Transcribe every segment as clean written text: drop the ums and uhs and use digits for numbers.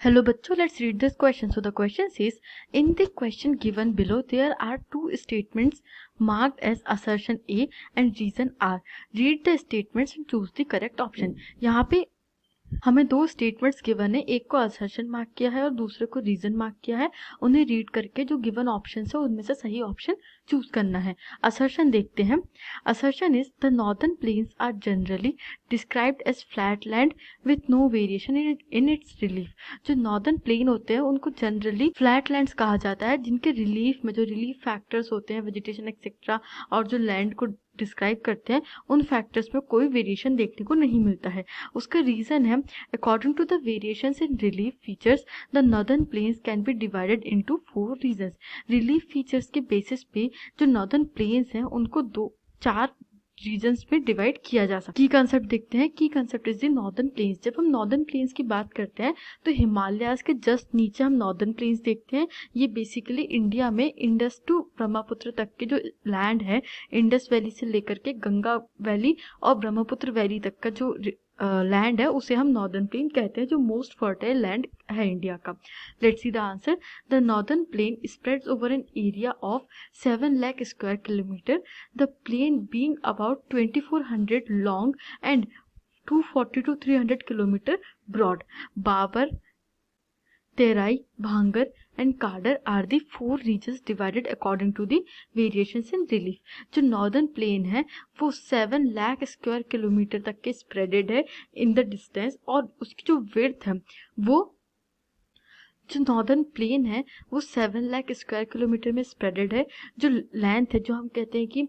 Hello bachcho, let's read this question. So the question says, in the question given below there are two statements marked as assertion A and reason R. Read the statements and choose the correct option. यहाँ पे हमें दो statements given है, एक को assertion mark किया है और दूसरे को रीजन मार्क किया है. उन्हें रीड करके जो गिवन ऑप्शन है उनमें से सही ऑप्शन चूज करना है. असर्शन देखते हैं. Assertion is the northern plains are generally described as flat land with no variation in its relief. जो नॉर्दर्न प्लेन होते हैं उनको जनरली फ्लैट लैंड्स कहा जाता है, जिनके रिलीफ में जो रिलीफ फैक्टर्स होते हैं, वेजिटेशन एक्सेट्रा, और जो लैंड को डिस्क्राइब करते हैं, उन फैक्टर्स में कोई वेरिएशन देखने को नहीं मिलता है. उसका रीजन है, according to the variations in relief features the northern plains can be divided into 4 regions. Relief features के बेसिस पे जो नॉर्दर्न प्लेन्स हैं उनको 4 रीजन्स में डिवाइड किया जा सकता है. की कंसेप्ट देखते हैं. की concept is the northern planes. जब हम नॉर्दर्न प्लेन्स की बात करते हैं तो हिमालयाज के जस्ट नीचे हम नॉर्दर्न प्लेन्स देखते हैं. ये बेसिकली इंडिया में इंडस टू ब्रह्मपुत्र तक के जो लैंड है, इंडस वैली से लेकर के गंगा वैली और ब्रह्मपुत्र वैली तक का जो लैंड है उसे हम नॉर्दर्न प्लेन कहते हैं, जो मोस्ट फर्टाइल लैंड है इंडिया का. Let's see the answer. The northern plain spreads over an area of 7 lakh square kilometer, the plain being about 2400 long and 240 to 300 kilometer broad. Babar, Terai, Bhangar and Kadar are the 4 regions divided according to the variations in relief. जो northern plane है वो 7 lakh square kilometre तक के spreaded है in the distance, और उसकी जो width है वो, जो नॉर्दर्न प्लेन है वो 7 लाख स्क्वायर किलोमीटर में स्प्रेडेड है. जो लेंथ है, जो हम कहते हैं कि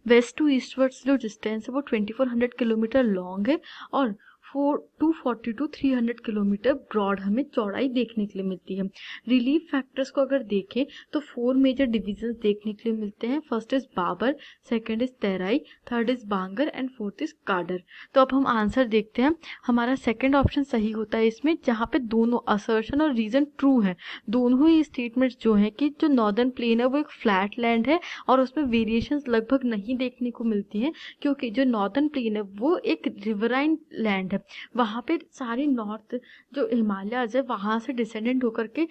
वेस्ट टू ईस्टवर्ड्स जो डिस्टेंस है वो 2400 किलोमीटर लॉन्ग है और 240 टू 300 किलोमीटर ब्रॉड हमें चौड़ाई देखने के लिए मिलती है. रिलीफ फैक्टर्स को अगर देखें तो 4 मेजर डिविजन्स देखने के लिए मिलते हैं. First is Bhabar, second is Terai, third is Bangar and fourth is Khadar. तो अब हम आंसर देखते हैं. हमारा सेकंड ऑप्शन सही होता है इसमें, जहाँ पे दोनों असर्शन और रीजन ट्रू है. दोनों ही स्टेटमेंट्स जो हैं कि जो नॉर्दर्न प्लेन है वो एक फ्लैट लैंड है और उसमें वेरिएशंस लगभग नहीं देखने को मिलती हैं, क्योंकि जो नॉर्दर्न प्लेन है वो एक रिवराइन लैंड है. वहाँ पे सारी नॉर्थ जो हिमालयाज है वहाँ से डिसेंडेंट होकर के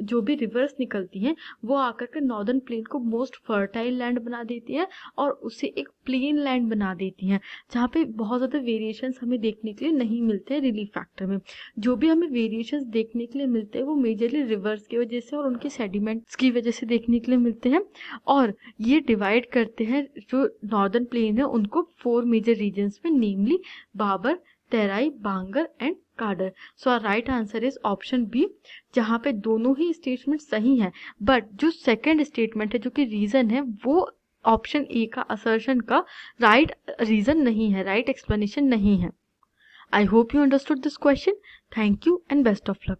जो भी रिवर्स निकलती हैं वो आकर के नॉर्दर्न प्लेन को मोस्ट फर्टाइल लैंड बना देती है और उसे एक प्लेन लैंड बना देती हैं, जहाँ पे बहुत ज़्यादा वेरिएशंस हमें देखने के लिए नहीं मिलते हैं. रिलीफ फैक्टर में जो भी हमें वेरिएशंस देखने के लिए मिलते हैं वो मेजरली रिवर्स की वजह से और उनके सेडिमेंट्स की वजह से देखने के लिए मिलते हैं, और ये डिवाइड करते हैं जो नॉर्दर्न प्लेन है उनको 4 मेजर रीजन्स में, namely Bhabar, Terai, Bangar and Khadar. So our right answer is option B, जहाँ पे दोनों ही स्टेटमेंट सही हैं, बट जो सेकंड स्टेटमेंट है जो कि रीजन है वो ऑप्शन ए का असर्शन का राइट रीजन नहीं है, राइट एक्सप्लेनेशन नहीं है. I hope you understood this question. Thank you and best of luck.